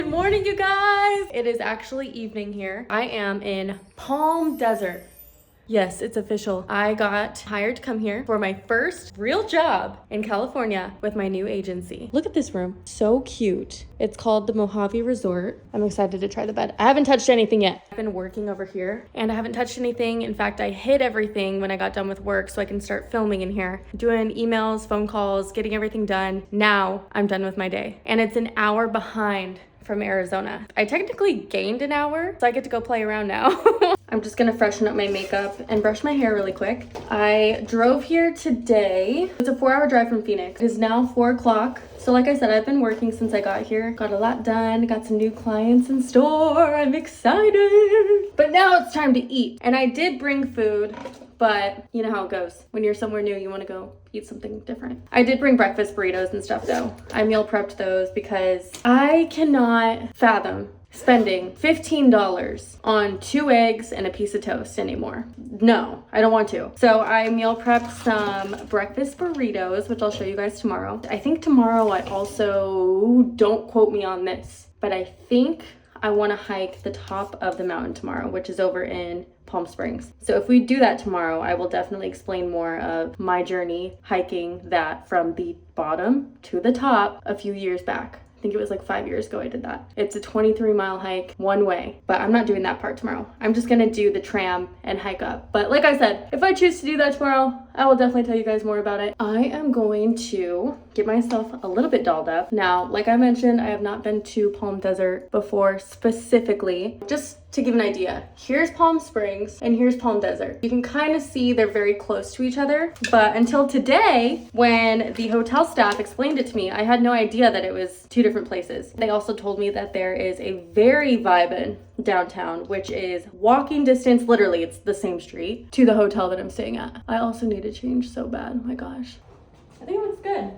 Good morning, you guys. It is actually evening here. I am in Palm Desert. Yes, it's official. I got hired to come here for my first real job in California with my new agency. Look at this room. So cute. It's called the Mojave Resort. I'm excited to try the bed. I haven't touched anything yet. I've been working over here and I haven't touched anything. In fact, I hid everything when I got done with work so I can start filming in here, doing emails, phone calls, getting everything done. Now I'm done with my day. And it's an hour behind from Arizona. I technically gained an hour, so I get to go play around now. I'm just gonna freshen up my makeup and brush my hair really quick. I drove here today. It's a 4-hour drive from Phoenix. It is now 4 o'clock. So like I said, I've been working since I got here. Got a lot done, got some new clients in store. I'm excited. But now it's time to eat. And I did bring food, but you know how it goes. When you're somewhere new, you wanna go eat something different. I did bring breakfast burritos and stuff though. I meal prepped those because I cannot fathom spending $15 on 2 eggs and a piece of toast anymore. No, I don't want to. So I meal prepped some breakfast burritos, which I'll show you guys tomorrow. I think tomorrow I also, don't quote me on this, but I think I want to hike the top of the mountain tomorrow, which is over in Palm Springs. So if we do that tomorrow, I will definitely explain more of my journey hiking that from the bottom to the top a few years back. I think it was like 5 years ago I did that. It's a 23-mile hike one way, but I'm not doing that part tomorrow. I'm just gonna do the tram and hike up. But like I said, if I choose to do that tomorrow, I will definitely tell you guys more about it. I am going to get myself a little bit dolled up. Now, like I mentioned, I have not been to Palm Desert before specifically. Just to give an idea, here's Palm Springs and here's Palm Desert. You can kind of see they're very close to each other, but until today, when the hotel staff explained it to me, I had no idea that it was 2 different places. They also told me that there is a very vibin' downtown, which is walking distance, literally it's the same street, to the hotel that I'm staying at. I also need to change so bad, oh my gosh. I think it looks good.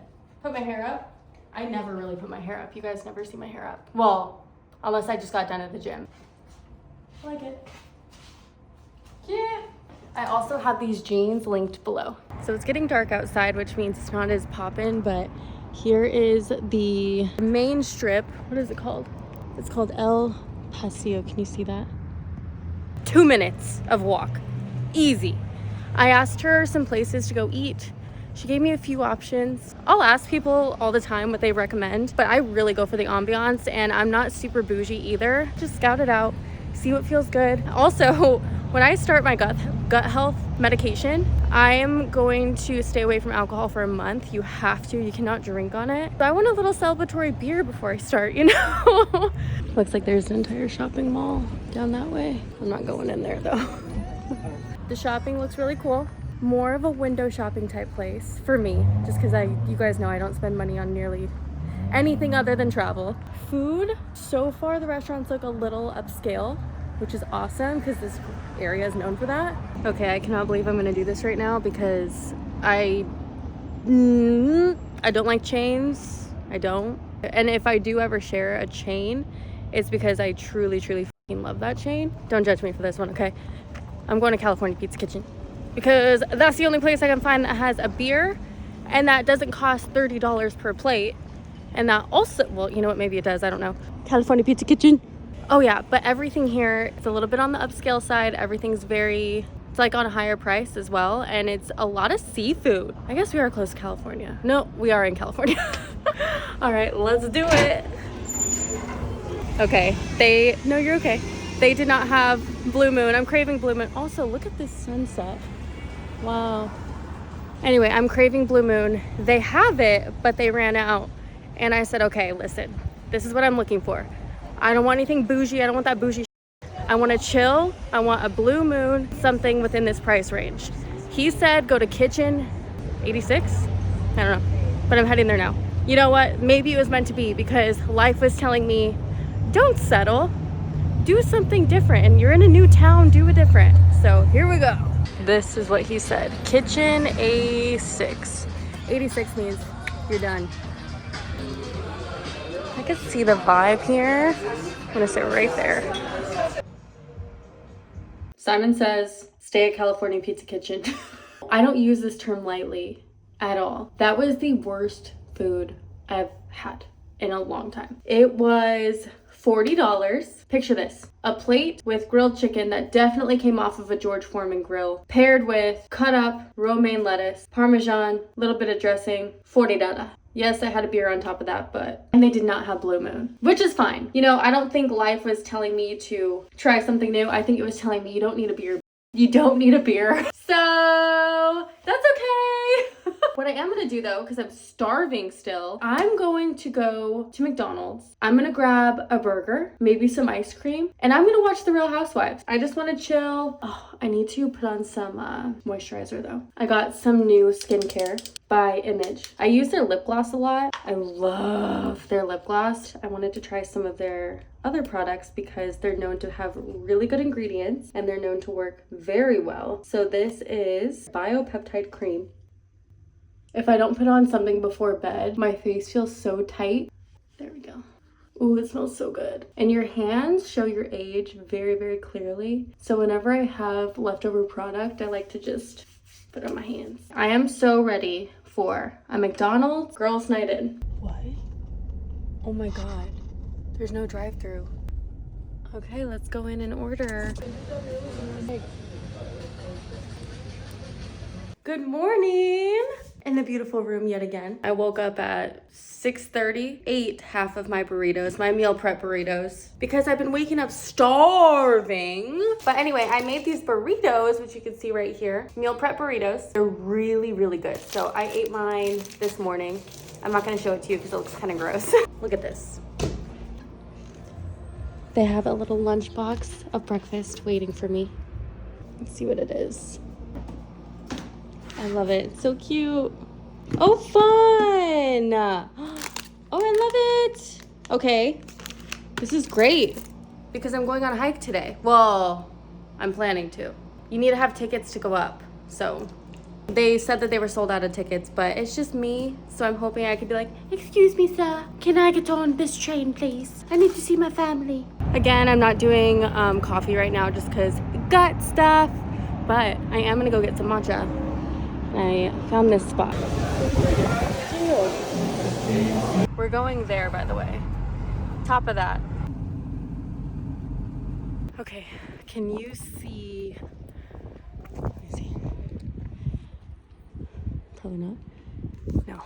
Put my hair up. I never really put my hair up. You guys never see my hair up. Well, unless I just got done at the gym. I like it. Yeah. I also have these jeans linked below. So it's getting dark outside, which means it's not as poppin', but here is the main strip. What is it called? It's called El Paseo. Can you see that? 2 minutes of walk. Easy. I asked her some places to go eat. She gave me a few options. I'll ask people all the time what they recommend, but I really go for the ambiance, and I'm not super bougie either. Just scout it out, see what feels good. Also, when I start my gut health medication, I am going to stay away from alcohol for a month. You have to, you cannot drink on it. So I want a little celebratory beer before I start, you know? Looks like there's an entire shopping mall down that way. I'm not going in there though. The shopping looks really cool. More of a window shopping type place for me, just because you guys know I don't spend money on nearly anything other than travel. Food, so far the restaurants look a little upscale, which is awesome because this area is known for that. Okay, I cannot believe I'm gonna do this right now because I don't like chains. I don't. And if I do ever share a chain, it's because I truly fucking love that chain. Don't judge me for this one, okay? I'm going to California Pizza Kitchen because that's the only place I can find that has a beer and that doesn't cost $30 per plate. And that also, well, you know what, maybe it does, I don't know. California Pizza Kitchen. Oh yeah, but everything here, it's a little bit on the upscale side. Everything's it's like on a higher price as well. And it's a lot of seafood. I guess we are close to California. No, we are in California. All right, let's do it. Okay, no, you're okay. They did not have Blue Moon. I'm craving Blue Moon. Also, look at this sunset. Wow. Anyway, I'm craving Blue Moon. They have it, but they ran out. And I said, okay, listen, this is what I'm looking for. I don't want anything bougie. I don't want that bougie shit. I want to chill. I want a Blue Moon, something within this price range. He said go to Kitchen 86. I don't know, but I'm heading there now. You know what? Maybe it was meant to be because life was telling me, don't settle. Do something different. And you're in a new town, do it different. So here we go. This is what he said. Kitchen A6. 86 means you're done. I can see the vibe here. I'm gonna sit right there. Simon says, stay at California Pizza Kitchen. I don't use this term lightly at all. That was the worst food I've had in a long time. It was $40. Picture this. A plate with grilled chicken that definitely came off of a George Foreman grill, paired with cut up romaine lettuce, parmesan, little bit of dressing, $40. Yes, I had a beer on top of that, and they did not have Blue Moon, which is fine. You know, I don't think life was telling me to try something new. I think it was telling me you don't need a beer. You don't need a beer. So that's okay. What I am gonna do though, because I'm starving still, I'm going to go to McDonald's. I'm gonna grab a burger, maybe some ice cream, and I'm gonna watch The Real Housewives. I just wanna chill. Oh, I need to put on some moisturizer though. I got some new skincare by Image. I use their lip gloss a lot. I love their lip gloss. I wanted to try some of their other products because they're known to have really good ingredients and they're known to work very well. So this is biopeptide cream. If I don't put on something before bed, my face feels so tight. There we go. Ooh, it smells so good. And your hands show your age very, very clearly. So whenever I have leftover product, I like to just put on my hands. I am so ready for a McDonald's girls' night in. What? Oh my God. There's no drive-through. Okay, let's go in and order. Good morning! In the beautiful room yet again. I woke up at 6:30, ate half of my burritos, my meal prep burritos, because I've been waking up starving. But anyway, I made these burritos, which you can see right here, meal prep burritos. They're really, really good. So I ate mine this morning. I'm not gonna show it to you because it looks kind of gross. Look at this. They have a little lunchbox of breakfast waiting for me. Let's see what it is. I love it. It's so cute. Oh, fun. Oh, I love it. Okay. This is great because I'm going on a hike today. Well, I'm planning to. You need to have tickets to go up. So they said that they were sold out of tickets, but it's just me. So I'm hoping I could be like, excuse me, sir. Can I get on this train, please? I need to see my family. Again, I'm not doing coffee right now just because gut stuff, but I am going to go get some matcha. I found this spot. We're going there, by the way. Top of that. Okay, can you see? Let me see. Probably not. No,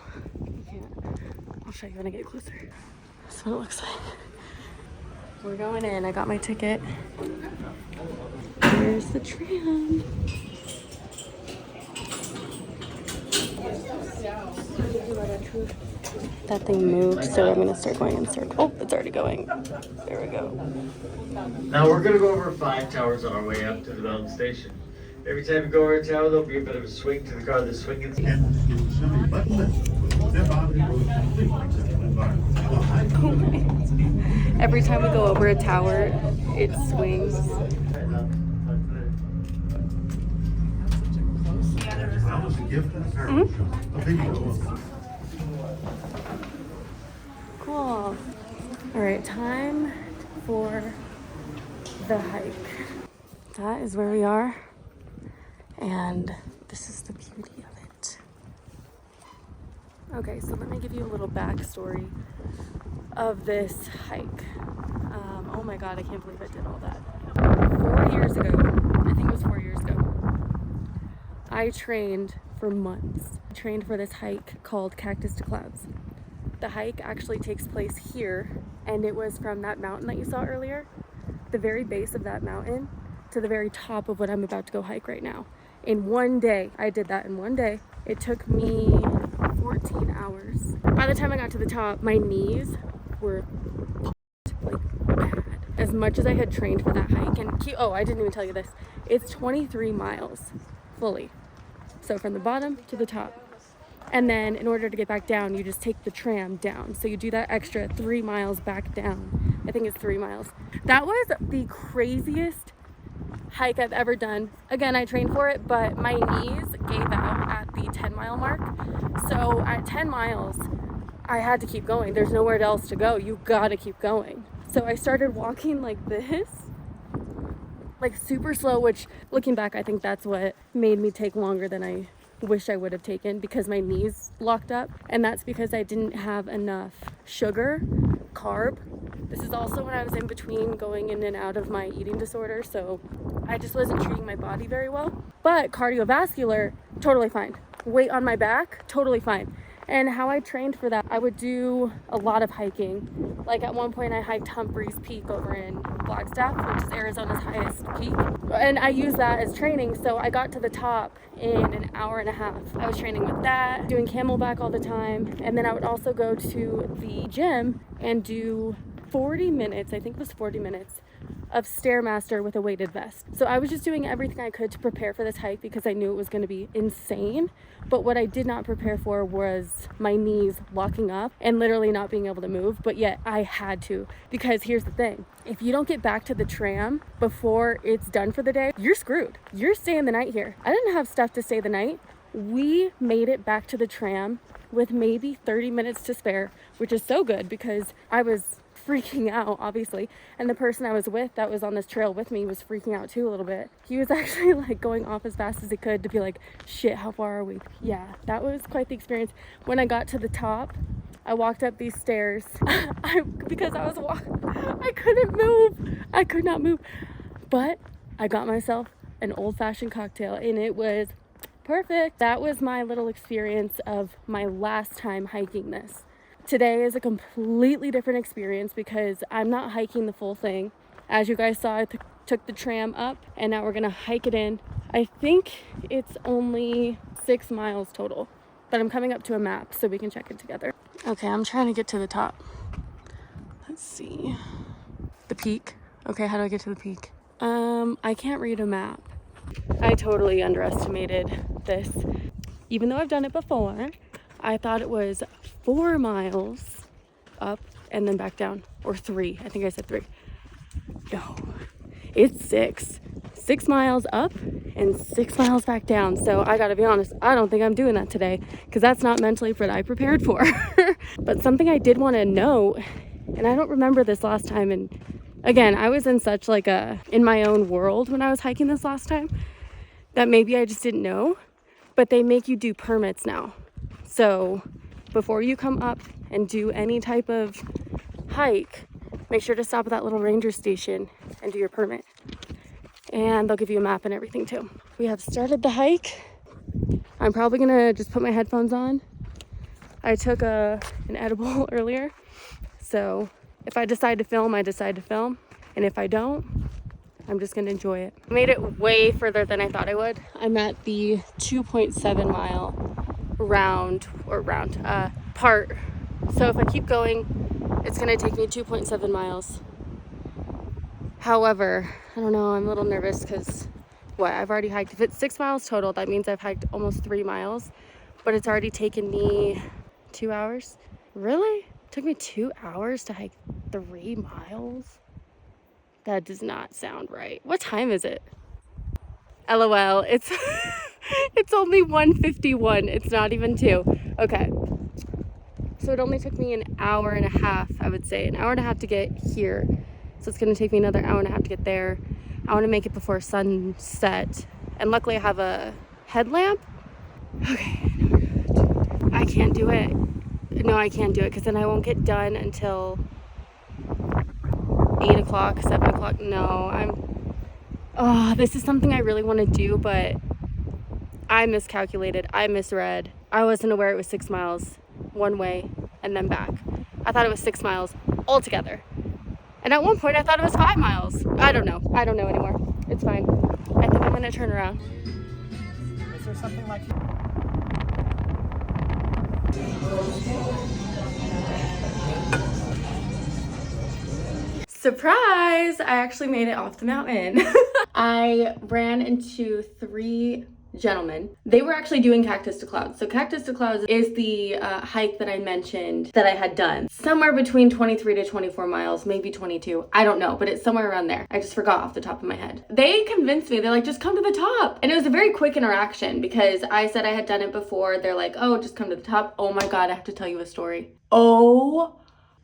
you can't. I'll show you when I get closer. That's what it looks like. We're going in. I got my ticket. Here's the tram. That thing moved, so I'm gonna start going in circles. Oh, it's already going. There we go. Now we're gonna go over 5 towers on our way up to the mountain station. Every time you go over a tower, there'll be a bit of a swing to the car. The swing is. Every time we go over a tower, it swings. Cool. All right, time for the hike. That is where we are, and this is the beauty of it. Okay, so let me give you a little backstory of this hike. Oh my God, I can't believe I did all that. 4 years ago, I think it was 4 years ago, I trained for months. I trained for this hike called Cactus to Clouds. The hike actually takes place here, and it was from that mountain that you saw earlier, the very base of that mountain, to the very top of what I'm about to go hike right now. In one day, I did that in one day. It took me 14 hours. By the time I got to the top, my knees were like bad. As much as I had trained for that hike, and oh, I didn't even tell you this. It's 23 miles fully. So from the bottom to the top. And then in order to get back down, you just take the tram down. So you do that extra 3 miles back down. I think it's 3 miles. That was the craziest hike I've ever done. Again, I trained for it, but my knees gave out at the 10-mile mark. So at 10 miles, I had to keep going. There's nowhere else to go. You gotta keep going. So I started walking like this, like super slow, which looking back, I think that's what made me take longer than I wish I would have taken, because my knees locked up. And that's because I didn't have enough sugar, carb, This is also when I was in between going in and out of my eating disorder, so I just wasn't treating my body very well. But cardiovascular, totally fine. Weight on my back, totally fine. And how I trained for that, I would do a lot of hiking. Like at one point I hiked Humphreys Peak over in Flagstaff, which is Arizona's highest peak. And I used that as training, so I got to the top in an hour and a half. I was training with that, doing camelback all the time. And then I would also go to the gym and do 40 minutes, I think it was 40 minutes, of Stairmaster with a weighted vest. So I was just doing everything I could to prepare for this hike because I knew it was going to be insane. But what I did not prepare for was my knees locking up and literally not being able to move. But yet I had to, because here's the thing. If you don't get back to the tram before it's done for the day, you're screwed. You're staying the night here. I didn't have stuff to stay the night. We made it back to the tram with maybe 30 minutes to spare, which is so good because I was freaking out, obviously, and the person I was with that was on this trail with me was freaking out too a little bit. He was actually like going off as fast as he could to be like, shit, how far are we? Yeah, that was quite the experience. When I got to the top, I walked up these stairs because I was walking, I couldn't move. I could not move, but I got myself an old-fashioned cocktail and it was perfect. That was my little experience of my last time hiking this. Today is a completely different experience because I'm not hiking the full thing. As you guys saw, I took the tram up and now we're gonna hike it in. I think it's only 6 miles total, but I'm coming up to a map so we can check it together. Okay, I'm trying to get to the top. Let's see. The peak. Okay, how do I get to the peak? I can't read a map. I totally underestimated this. Even though I've done it before, I thought it was 4 miles up and then back down, or 3. I think I said 3. No, it's 6. 6 miles up and 6 miles back down. So I gotta be honest, I don't think I'm doing that today because that's not mentally what I prepared for. But something I did want to note, and I don't remember this last time, and again, I was in such like in my own world when I was hiking this last time that maybe I just didn't know, but they make you do permits now. So before you come up and do any type of hike, make sure to stop at that little ranger station and do your permit. And they'll give you a map and everything too. We have started the hike. I'm probably gonna just put my headphones on. I took an edible earlier. So if I decide to film, I decide to film. And if I don't, I'm just gonna enjoy it. I made it way further than I thought I would. I'm at the 2.7 mile part. So if I keep going, it's gonna take me 2.7 miles. However, I don't know, I'm a little nervous because I've already hiked. If it's 6 miles total, that means I've hiked almost 3 miles, but it's already taken me 2 hours. Really? It took me 2 hours to hike 3 miles? That does not sound right. What time is it? LOL, it's it's only 1:51. It's not even 2. Okay. So it only took me an hour and a half, I would say. An hour and a half to get here. So it's gonna take me another hour and a half to get there. I wanna make it before sunset. And luckily I have a headlamp. Okay, I can't do it. No, I can't do it because then I won't get done until 8 o'clock, 7 o'clock. No, this is something I really want to do, but I miscalculated. I misread. I wasn't aware it was 6 miles one way and then back. I thought it was 6 miles altogether. And at one point I thought it was 5 miles. I don't know. I don't know anymore. It's fine. I think I'm going to turn around. Is there something like... Surprise! I actually made it off the mountain. I ran into 3 gentlemen. They were actually doing Cactus to Clouds. So Cactus to Clouds is the hike that I mentioned that I had done. Somewhere between 23 to 24 miles, maybe 22. I don't know, but it's somewhere around there. I just forgot off the top of my head. They convinced me. They're like, just come to the top. And it was a very quick interaction because I said I had done it before. They're like, oh, just come to the top. Oh my God, I have to tell you a story. Oh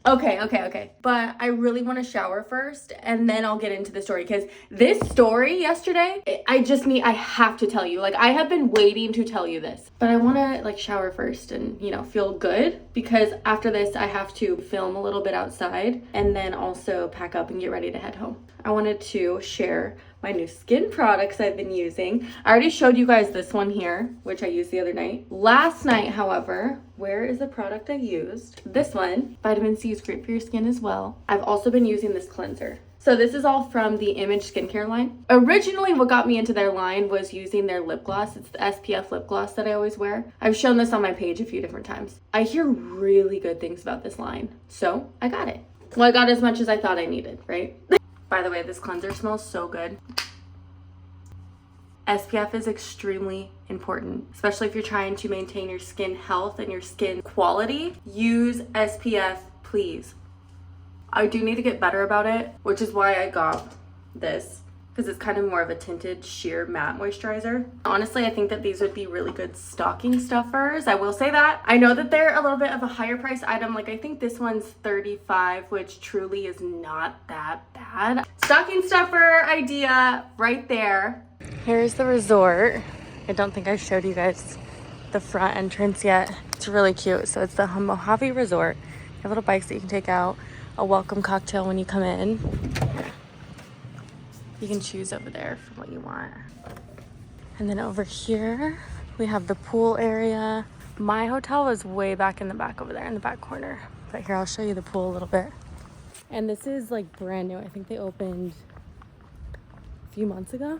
Okay. But I really want to shower first and then I'll get into the story because this story yesterday, I have to tell you. Like, I have been waiting to tell you this. But I want to like shower first and, you know, feel good because after this I have to film a little bit outside and then also pack up and get ready to head home. I wanted to share my new skin products I've been using. I already showed you guys this one here, which I used the other night. Last night, however, where is the product I used? This one. Vitamin C is great for your skin as well. I've also been using this cleanser. So this is all from the Image skincare line. Originally, what got me into their line was using their lip gloss. It's the SPF lip gloss that I always wear. I've shown this on my page a few different times. I hear really good things about this line, so I got it. Well, I got as much as I thought I needed, right? By the way, this cleanser smells so good. SPF is extremely important, especially if you're trying to maintain your skin health and your skin quality. Use SPF, please. I do need to get better about it, which is why I got this, because it's kind of more of a tinted sheer matte moisturizer. Honestly, I think that these would be really good stocking stuffers. I will say that. I know that they're a little bit of a higher price item. Like, I think this one's $35, which truly is not that bad. Stocking stuffer idea right there. Here's the resort. I don't think I showed you guys the front entrance yet. It's really cute. So it's the Mojave Resort. You have little bikes that you can take out. A welcome cocktail when you come in. You can choose over there for what you want. And then over here, we have the pool area. My hotel was way back in the back over there in the back corner. But here, I'll show you the pool a little bit. And this is like brand new. I think they opened a few months ago.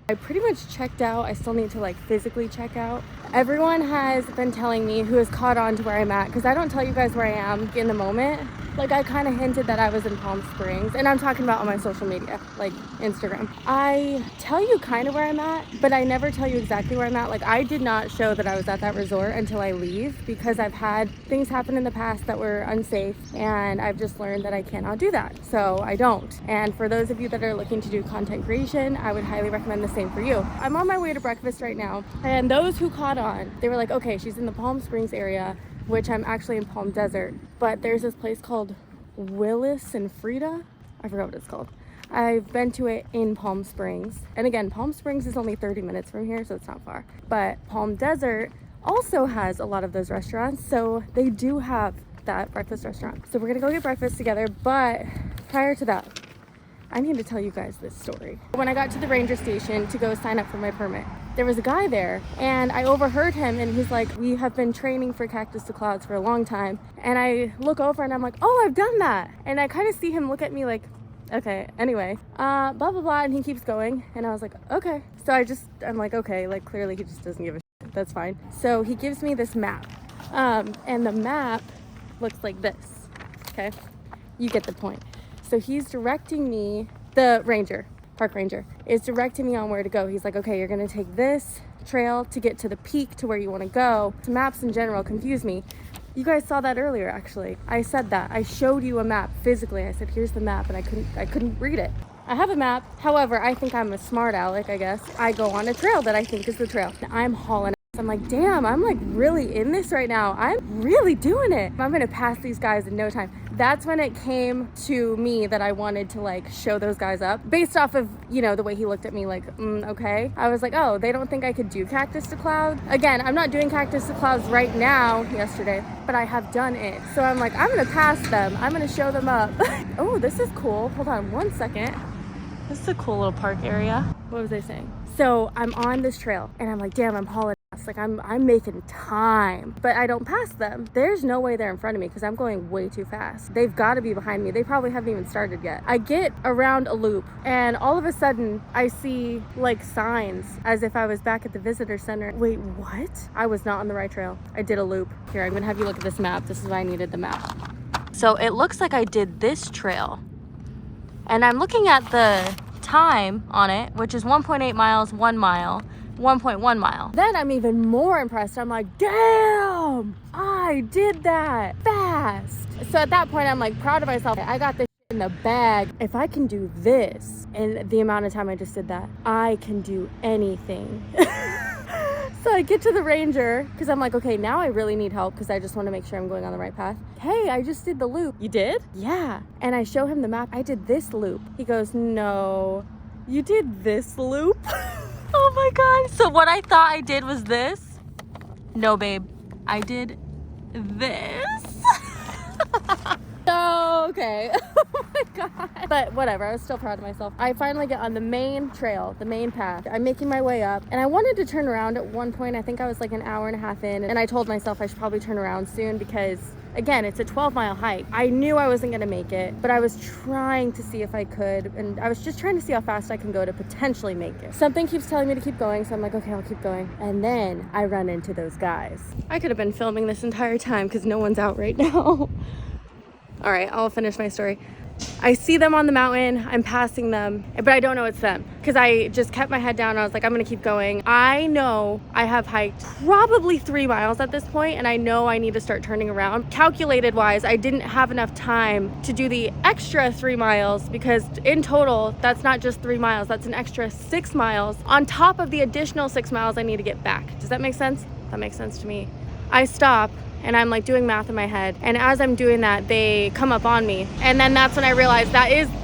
I pretty much checked out. I still need to like physically check out. Everyone has been telling me who has caught on to where I'm at, because I don't tell you guys where I am in the moment. Like, I kind of hinted that I was in Palm Springs, and I'm talking about on my social media, like Instagram. I tell you kind of where I'm at, but I never tell you exactly where I'm at. Like, I did not show that I was at that resort until I leave, because I've had things happen in the past that were unsafe, and I've just learned that I cannot do that. So I don't. And for those of you that are looking to do content creation, I would highly recommend the same for you. I'm on my way to breakfast right now, and those who caught on, they were like, okay, she's in the Palm Springs area, which I'm actually in Palm Desert, but there's this place called Willis and Frida. I forgot what it's called. I've been to it in Palm Springs, and again, Palm Springs is only 30 minutes from here, so it's not far. But Palm Desert also has a lot of those restaurants, so they do have that breakfast restaurant. So we're gonna go get breakfast together, but prior to that, I need to tell you guys this story. When I got to the ranger station to go sign up for my permit, there was a guy there, and I overheard him, and he's like, we have been training for Cactus to Clouds for a long time. And I look over and I'm like, oh, I've done that. And I kind of see him look at me like, okay, anyway, blah, blah, blah. And he keeps going. And I was like, okay. So I'm like, okay, like clearly he just doesn't give a shit. That's fine. So he gives me this map. And the map looks like this. Okay. You get the point. So he's directing me, the ranger, park ranger, is directing me on where to go. He's like, okay, you're gonna take this trail to get to the peak to where you wanna go. The maps in general confuse me. You guys saw that earlier, actually. I said that. I showed you a map physically. I said, here's the map, and I couldn't read it. I have a map. However, I think I'm a smart aleck, I guess. I go on a trail that I think is the trail. I'm hauling ass. I'm like, damn, I'm like really in this right now. I'm really doing it. I'm gonna pass these guys in no time. That's when it came to me that I wanted to like show those guys up based off of, you know, the way he looked at me like, okay. I was like, oh, they don't think I could do Cactus to Cloud. Again, I'm not doing Cactus to Clouds right now, yesterday, but I have done it. So I'm like, I'm gonna pass them. I'm gonna show them up. Oh, this is cool. Hold on one second. This is a cool little park area. What was I saying? So I'm on this trail and I'm like, damn, I'm hauling ass. Like I'm making time, but I don't pass them. There's no way they're in front of me because I'm going way too fast. They've got to be behind me. They probably haven't even started yet. I get around a loop and all of a sudden I see like signs as if I was back at the visitor center. Wait, what? I was not on the right trail. I did a loop. Here, I'm gonna have you look at this map. This is why I needed the map. So it looks like I did this trail. And I'm looking at the time on it, which is 1.8 miles, 1 mile, 1.1 mile. Then I'm even more impressed. I'm like, damn, I did that fast. So at that point, I'm like proud of myself. I got this in the bag. If I can do this in the amount of time I just did that, I can do anything. So I get to the ranger because I'm like, okay, now I really need help because I just want to make sure I'm going on the right path. Hey, I just did the loop. You did? Yeah. And I show him the map. I did this loop. He goes, no, you did this loop? Oh my God. So what I thought I did was this. No, babe. I did this. Oh, okay. Oh my God. But whatever, I was still proud of myself. I finally get on the main trail, the main path. I'm making my way up and I wanted to turn around at one point. I think I was like an hour and a half in, and I told myself I should probably turn around soon because again, it's a 12-mile hike. I knew I wasn't gonna make it, but I was trying to see if I could, and I was just trying to see how fast I can go to potentially make it. Something keeps telling me to keep going, so I'm like, okay, I'll keep going. And then I run into those guys. I could have been filming this entire time because no one's out right now. All right, I'll finish my story. I see them on the mountain, I'm passing them, but I don't know it's them because I just kept my head down. I was like, I'm gonna keep going. I know I have hiked probably 3 miles at this point, and I know I need to start turning around. Calculated wise, I didn't have enough time to do the extra 3 miles because in total, that's not just 3 miles, that's an extra 6 miles on top of the additional 6 miles I need to get back. Does that make sense? That makes sense to me. I stop and I'm like doing math in my head, and as I'm doing that, they come up on me, and then that's when I realized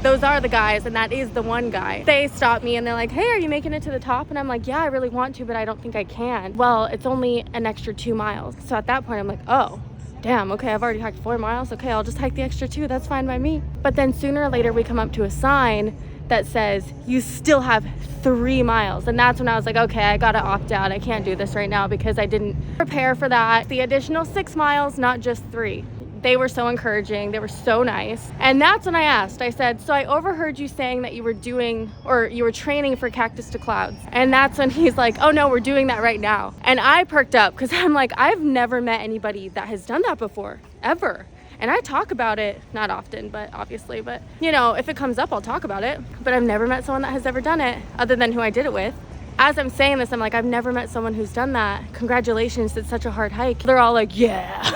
those are the guys, and that is the one guy. They stop me and they're like, hey, are you making it to the top? And I'm like, yeah, I really want to, but I don't think I can. Well, it's only an extra 2 miles. So at that point I'm like, oh damn, okay, I've already hiked 4 miles. Okay, I'll just hike the extra 2, that's fine by me. But then sooner or later we come up to a sign that says you still have 3 miles, and that's when I was like, okay, I gotta opt out. I can't do this right now because I didn't prepare for that. The additional 6 miles, not just 3. They were so encouraging, they were so nice. And that's when I asked, I said, so I overheard you saying that you were doing, or you were training for Cactus to Clouds. And that's when he's like, oh no, we're doing that right now. And I perked up because I'm like, I've never met anybody that has done that before, ever. And I talk about it, not often, but obviously, but you know, if it comes up, I'll talk about it. But I've never met someone that has ever done it other than who I did it with. As I'm saying this, I'm like, I've never met someone who's done that. Congratulations, it's such a hard hike. They're all like, yeah.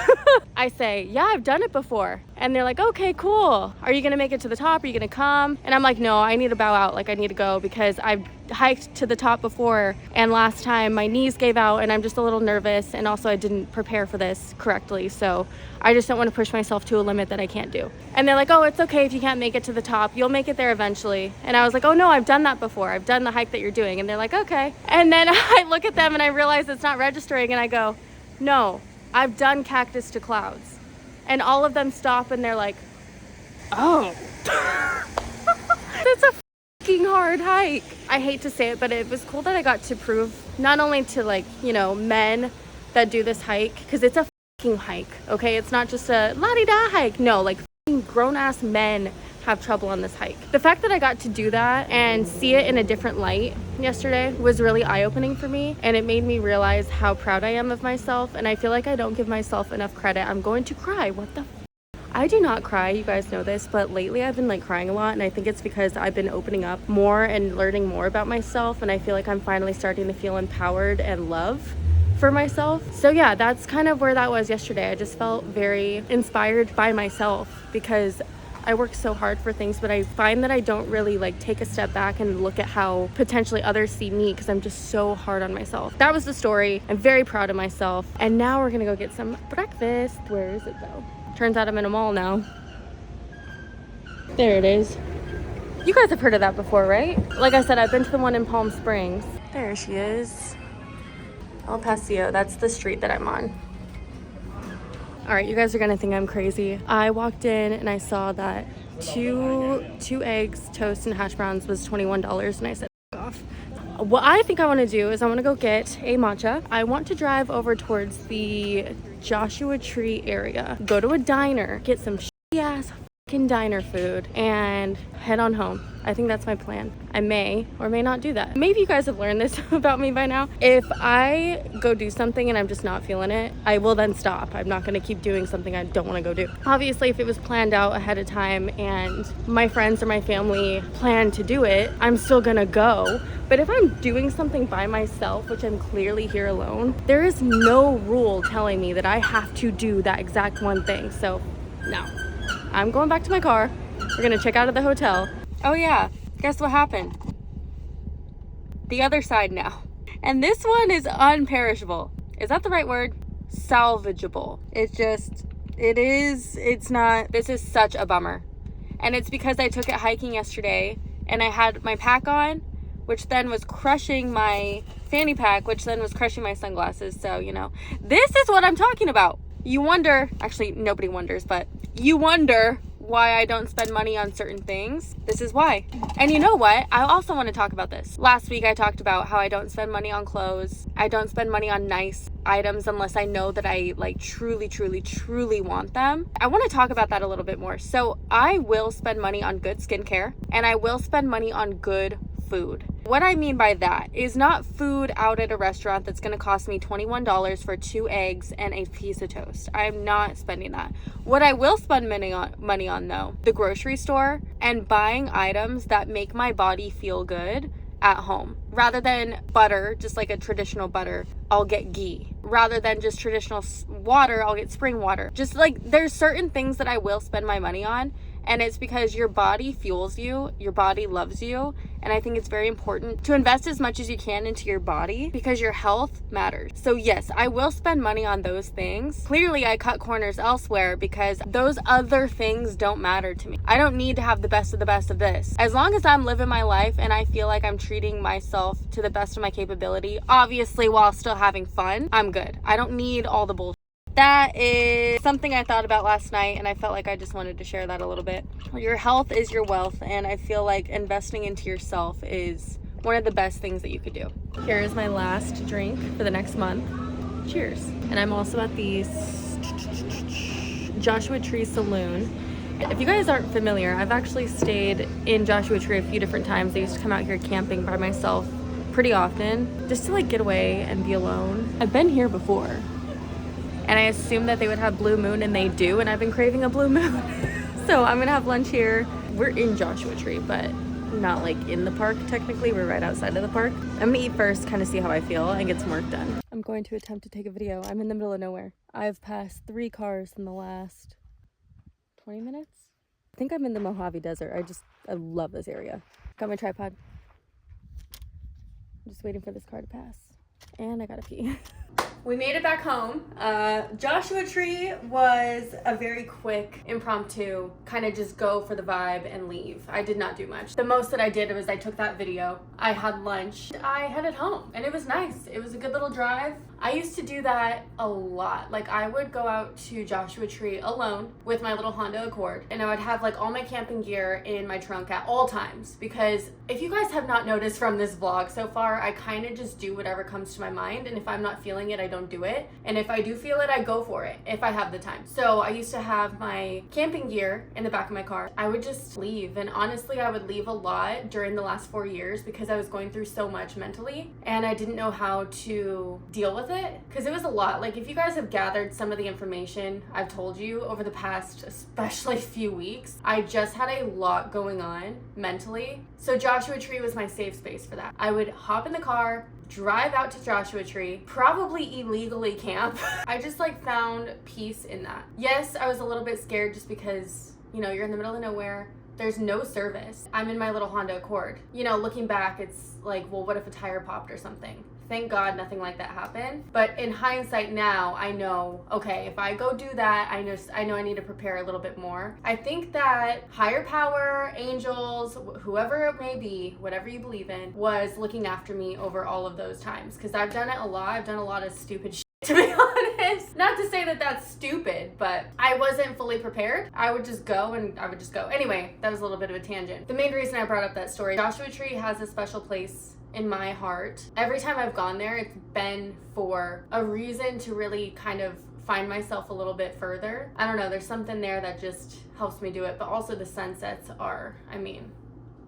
I say, yeah, I've done it before. And they're like, okay, cool. Are you gonna make it to the top? Are you gonna come? And I'm like, no, I need to bow out. Like, I need to go because I've hiked to the top before, and last time my knees gave out and I'm just a little nervous, and also I didn't prepare for this correctly, so I just don't want to push myself to a limit that I can't do. And they're like, oh, it's okay if you can't make it to the top, you'll make it there eventually. And I was like, oh no, I've done that before, I've done the hike that you're doing. And they're like, okay. And then I look at them and I realize it's not registering, and I go, no, I've done Cactus to Clouds. And all of them stop and they're like, oh. That's a fucking hard hike. I hate to say it, but it was cool that I got to prove not only to, like, you know, men that do this hike, because it's a fucking hike, okay? It's not just a la-di-da hike. No, like fucking grown-ass men have trouble on this hike. The fact that I got to do that and see it in a different light yesterday was really eye-opening for me, and it made me realize how proud I am of myself, and I feel like I don't give myself enough credit. I'm going to cry. What the I do not cry, you guys know this, but lately I've been like crying a lot, and I think it's because I've been opening up more and learning more about myself, and I feel like I'm finally starting to feel empowered and love for myself. So yeah, that's kind of where that was yesterday. I just felt very inspired by myself because I work so hard for things, but I find that I don't really like take a step back and look at how potentially others see me because I'm just so hard on myself. That was the story. I'm very proud of myself. And now we're gonna go get some breakfast. Where is it though? Turns out I'm in a mall now. There it is. You guys have heard of that before, right? Like I said, I've been to the one in Palm Springs. There she is. El Paseo, that's the street that I'm on. All right, you guys are gonna think I'm crazy. I walked in and I saw that two eggs, toast, and hash browns was $21, and I said, F off. What I think I wanna do is I wanna go get a matcha. I want to drive over towards the Joshua Tree area, go to a diner, get some shitty ass fucking diner food, and head on home. I think that's my plan. I may or may not do that. Maybe you guys have learned this about me by now. If I go do something and I'm just not feeling it, I will then stop. I'm not gonna keep doing something I don't wanna go do. Obviously, if it was planned out ahead of time and my friends or my family plan to do it, I'm still gonna go. But if I'm doing something by myself, which I'm clearly here alone, there is no rule telling me that I have to do that exact one thing. So no, I'm going back to my car. We're gonna check out of the hotel. Oh yeah, guess what happened? The other side now. And this one is unperishable. Is that the right word? Salvageable. It's not, this is such a bummer. And it's because I took it hiking yesterday and I had my pack on, which then was crushing my fanny pack, which then was crushing my sunglasses. So, you know, this is what I'm talking about. You wonder, actually nobody wonders, but you wonder why I don't spend money on certain things. This is why. And you know what? I also want to talk about this. Last week I talked about how I don't spend money on clothes. I don't spend money on nice items unless I know that I like truly want them. I want to talk about that a little bit more. So I will spend money on good skincare and I will spend money on good food. What I mean by that is not food out at a restaurant that's going to cost me $21 for 2 eggs and a piece of toast. I'm not spending that. What I will spend money on though, the grocery store and buying items that make my body feel good at home. Rather than butter, just like a traditional butter, I'll get ghee. Rather than just traditional water, I'll get spring water. Just like there's certain things that I will spend my money on. And it's because your body fuels you, your body loves you. And I think it's very important to invest as much as you can into your body because your health matters. So yes, I will spend money on those things. Clearly, I cut corners elsewhere because those other things don't matter to me. I don't need to have the best of this. As long as I'm living my life and I feel like I'm treating myself to the best of my capability, obviously while still having fun, I'm good. I don't need all the bullshit. That is something I thought about last night and I felt like I just wanted to share that a little bit. Your health is your wealth and I feel like investing into yourself is one of the best things that you could do. Here is my last drink for the next month. Cheers. And I'm also at the Joshua Tree Saloon. If you guys aren't familiar, I've actually stayed in Joshua Tree a few different times. I used to come out here camping by myself pretty often just to like get away and be alone. I've been here before. And I assumed that they would have Blue Moon, and they do, and I've been craving a Blue Moon. So I'm gonna have lunch here. We're in Joshua Tree, but not like in the park technically. We're right outside of the park. I'm gonna eat first, kind of see how I feel, and get some work done. I'm going to attempt to take a video. I'm in the middle of nowhere. I've passed 3 cars in the last 20 minutes. I think I'm in the Mojave Desert. I love this area. Got my tripod. I'm just waiting for this car to pass. And I gotta pee. We made it back home. Joshua Tree was a very quick, impromptu, kind of just go for the vibe and leave. I did not do much. The most that I did was I took that video, I had lunch, I headed home, and it was nice. It was a good little drive. I used to do that a lot. Like I would go out to Joshua Tree alone with my little Honda Accord, and I would have like all my camping gear in my trunk at all times, because if you guys have not noticed from this vlog so far, I kind of just do whatever comes to my mind, and if I'm not feeling it, I don't do it. And if I do feel it, I go for it if I have the time. So I used to have my camping gear in the back of my car. I would just leave, and honestly I would leave a lot during the last 4 years because I was going through so much mentally and I didn't know how to deal with it because it was a lot. Like if you guys have gathered some of the information I've told you over the past especially few weeks, I just had a lot going on mentally. So Joshua Tree was my safe space for that. I would hop in the car, drive out to Joshua Tree, probably illegally camp. I just like found peace in that. Yes, I was a little bit scared just because, you know, you're in the middle of nowhere. There's no service. I'm in my little Honda Accord. You know, looking back, it's like, well, what if a tire popped or something? Thank God nothing like that happened. But in hindsight now, I know, okay, if I go do that, I know I need to prepare a little bit more. I think that higher power, angels, whoever it may be, whatever you believe in, was looking after me over all of those times. Because I've done it a lot. I've done a lot of stupid shit, to be honest. Not to say that that's stupid, but I wasn't fully prepared. I would just go and I would just go. Anyway, that was a little bit of a tangent. The main reason I brought up that story, Joshua Tree has a special place in my heart. Every time I've gone there, it's been for a reason to really kind of find myself a little bit further. I don't know, there's something there that just helps me do it, but also the sunsets are, I mean,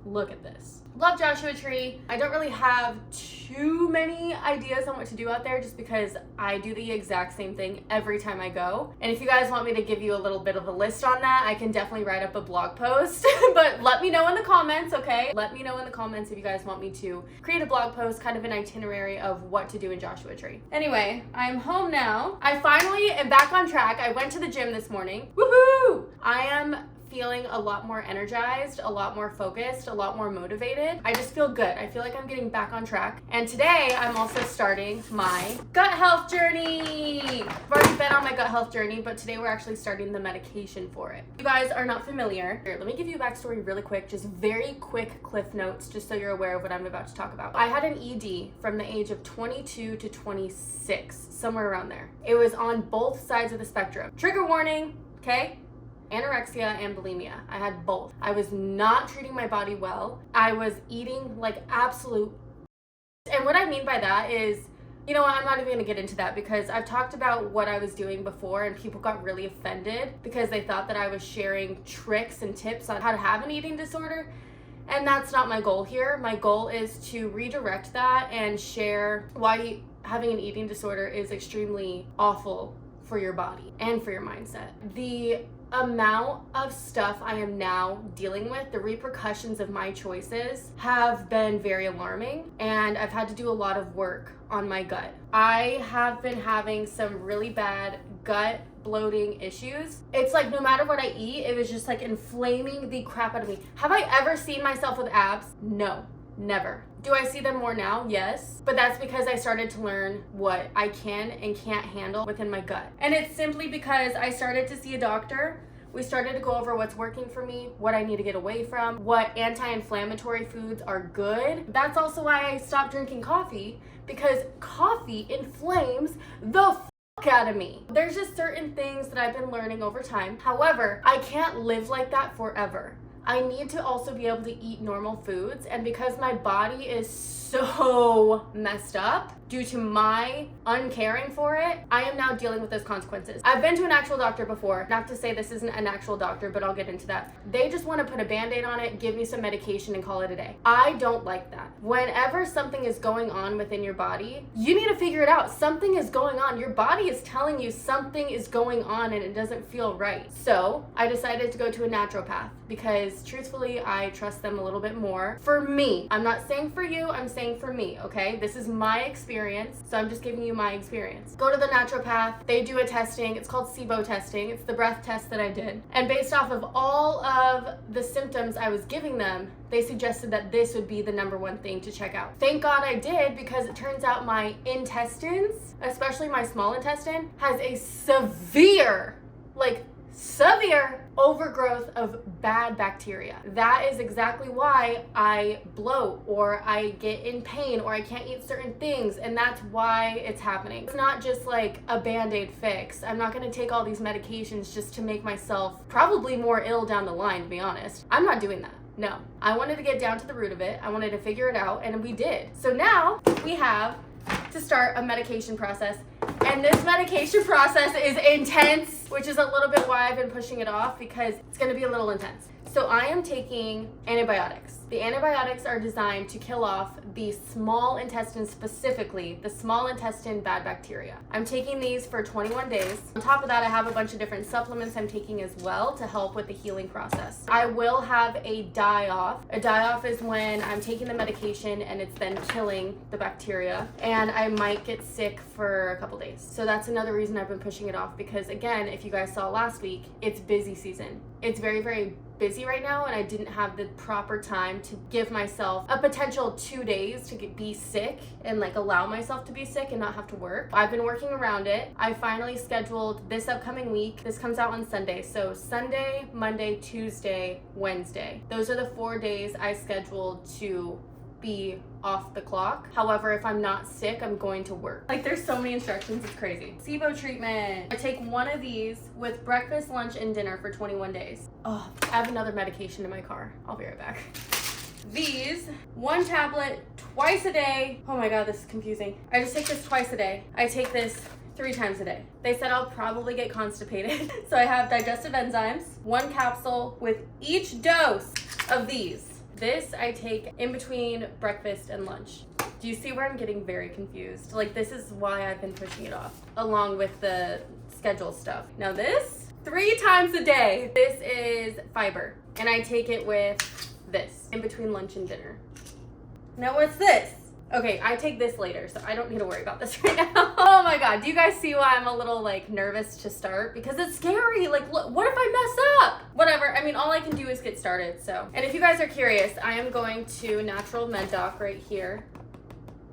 look at this. Love Joshua Tree. I don't really have too many ideas on what to do out there just because I do the exact same thing every time I go. And if you guys want me to give you a little bit of a list on that, I can definitely write up a blog post. But let me know in the comments, okay? Let me know in the comments if you guys want me to create a blog post, kind of an itinerary of what to do in Joshua Tree. Anyway, I'm home now. I finally am back on track. I went to the gym this morning. Woohoo! I am feeling a lot more energized, a lot more focused, a lot more motivated. I just feel good. I feel like I'm getting back on track. And today I'm also starting my gut health journey. I've already been on my gut health journey, but today we're actually starting the medication for it. If you guys are not familiar, here, let me give you a backstory really quick, just very quick cliff notes, just so you're aware of what I'm about to talk about. I had an ED from the age of 22 to 26, somewhere around there. It was on both sides of the spectrum. Trigger warning, okay? Anorexia and bulimia. I had both. I was not treating my body well. I was eating like absolute. And what I mean by that is, you know what, I'm not even gonna get into that because I've talked about what I was doing before and people got really offended because they thought that I was sharing tricks and tips on how to have an eating disorder. And that's not my goal here. My goal is to redirect that and share why having an eating disorder is extremely awful for your body and for your mindset. The amount of stuff I am now dealing with, the repercussions of my choices have been very alarming, and I've had to do a lot of work on my gut. I have been having some really bad gut bloating issues. It's like no matter what I eat, it was just like inflaming the crap out of me. Have I ever seen myself with abs? No, never. Do I see them more now? Yes. But that's because I started to learn what I can and can't handle within my gut. And it's simply because I started to see a doctor. We started to go over what's working for me, what I need to get away from, what anti-inflammatory foods are good. That's also why I stopped drinking coffee, because coffee inflames the out of me. There's just certain things that I've been learning over time. However, I can't live like that forever. I need to also be able to eat normal foods, and because my body is so messed up due to my uncaring for it, I am now dealing with those consequences. I've been to an actual doctor before, not to say this isn't an actual doctor, but I'll get into that. They just want to put a band-aid on it, give me some medication, and call it a day. I don't like that. Whenever something is going on within your body, you need to figure it out. Something is going on. Your body is telling you something is going on and it doesn't feel right. So I decided to go to a naturopath because truthfully, I trust them a little bit more. For me, I'm not saying for you, I'm saying for me, okay? This is my experience, so I'm just giving you my experience. Go to the naturopath, they do a testing, it's called SIBO testing, it's the breath test that I did. And based off of all of the symptoms I was giving them, they suggested that this would be the #1 thing to check out. Thank God I did, because it turns out my intestines, especially my small intestine, has a severe overgrowth of bad bacteria. That is exactly why I bloat or I get in pain or I can't eat certain things, and that's why it's happening. It's not just like a band-aid fix. I'm not gonna take all these medications just to make myself probably more ill down the line, to be honest. I'm not doing that. No, I wanted to get down to the root of it. I wanted to figure it out, and we did. So now we have to start a medication process, and this medication process is intense, which is a little bit why I've been pushing it off, because it's going to be a little intense. So I am taking antibiotics. The antibiotics are designed to kill off the small intestine, specifically the small intestine bad bacteria. I'm taking these for 21 days. On top of that, I have a bunch of different supplements I'm taking as well to help with the healing process. I will have a die-off. A die-off is when I'm taking the medication and it's then killing the bacteria, and I might get sick for a couple days. So that's another reason I've been pushing it off, because again, if you guys saw last week, it's busy season. It's very, very busy right now, and I didn't have the proper time to give myself a potential 2 days to be sick and allow myself to be sick and not have to work. I've been working around it. I finally scheduled this upcoming week. This comes out on Sunday. So Sunday, Monday, Tuesday, Wednesday. Those are the 4 days I scheduled to be off the clock. However, if I'm not sick, I'm going to work. There's so many instructions, it's crazy. SIBO treatment. I take one of these with breakfast, lunch, and dinner for 21 days. Oh, I have another medication in my car. I'll be right back. These, 1 tablet twice a day. Oh my God, this is confusing. I just take this twice a day. I take this 3 times a day. They said I'll probably get constipated. So I have digestive enzymes, 1 capsule with each dose of these. This I take in between breakfast and lunch. Do you see where I'm getting very confused? This is why I've been pushing it off, along with the schedule stuff. Now this, 3 times a day. This is fiber, and I take it with this in between lunch and dinner. Now what's this? Okay, I take this later, so I don't need to worry about this right now. Oh my God, do you guys see why I'm a little nervous to start? Because it's scary. Look, what if I mess up? Whatever, mean, all I can do is get started, so. And if you guys are curious, I am going to Natural Med Doc right here.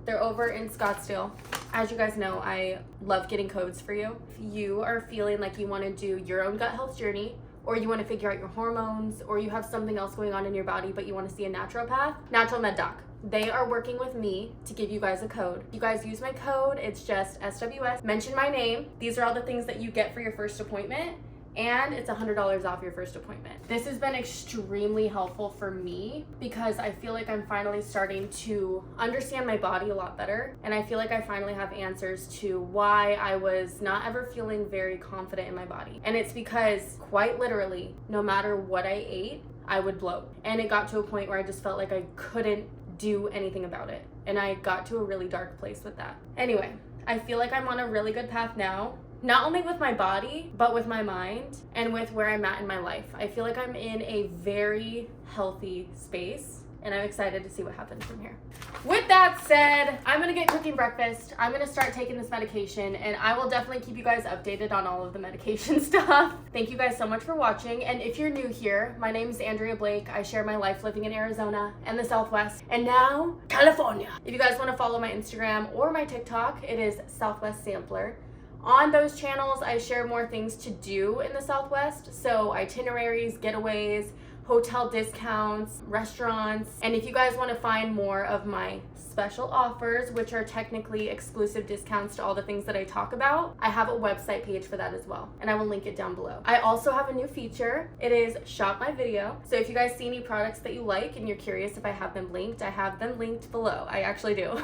They're over in Scottsdale. As you guys know, I love getting codes for you. If you are feeling like you want to do your own gut health journey, or you want to figure out your hormones, or you have something else going on in your body, but you want to see a naturopath, Natural Med Doc. They are working with me to give you guys a code. You guys use my code, it's just SWS. Mention my name. These are all the things that you get for your first appointment, and it's $100 off your first appointment. This has been extremely helpful for me because I feel like I'm finally starting to understand my body a lot better, and I feel like I finally have answers to why I was not ever feeling very confident in my body. And it's because, quite literally, no matter what I ate, I would bloat. And it got to a point where I just felt like I couldn't do anything about it. And I got to a really dark place with that. Anyway, I feel like I'm on a really good path now. Not only with my body, but with my mind and with where I'm at in my life. I feel like I'm in a very healthy space, and I'm excited to see what happens from here. With that said, I'm gonna get cooking breakfast. I'm gonna start taking this medication, and I will definitely keep you guys updated on all of the medication stuff. Thank you guys so much for watching, and if you're new here, my name is Andrea Blake. I share my life living in Arizona and the Southwest, and now California. If you guys wanna follow my Instagram or my TikTok, it is Southwest Sampler. On those channels, I share more things to do in the Southwest, so itineraries, getaways, hotel discounts, restaurants. And if you guys want to find more of my special offers, which are technically exclusive discounts to all the things that I talk about, I have a website page for that as well, and I will link it down below. I also have a new feature. It is Shop My Video. So if you guys see any products that you like and you're curious if I have them linked, I have them linked below. I actually do.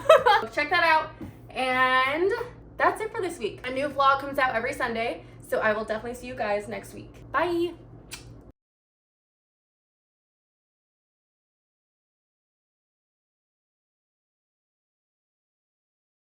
Check that out. And that's it for this week. A new vlog comes out every Sunday, so I will definitely see you guys next week. Bye!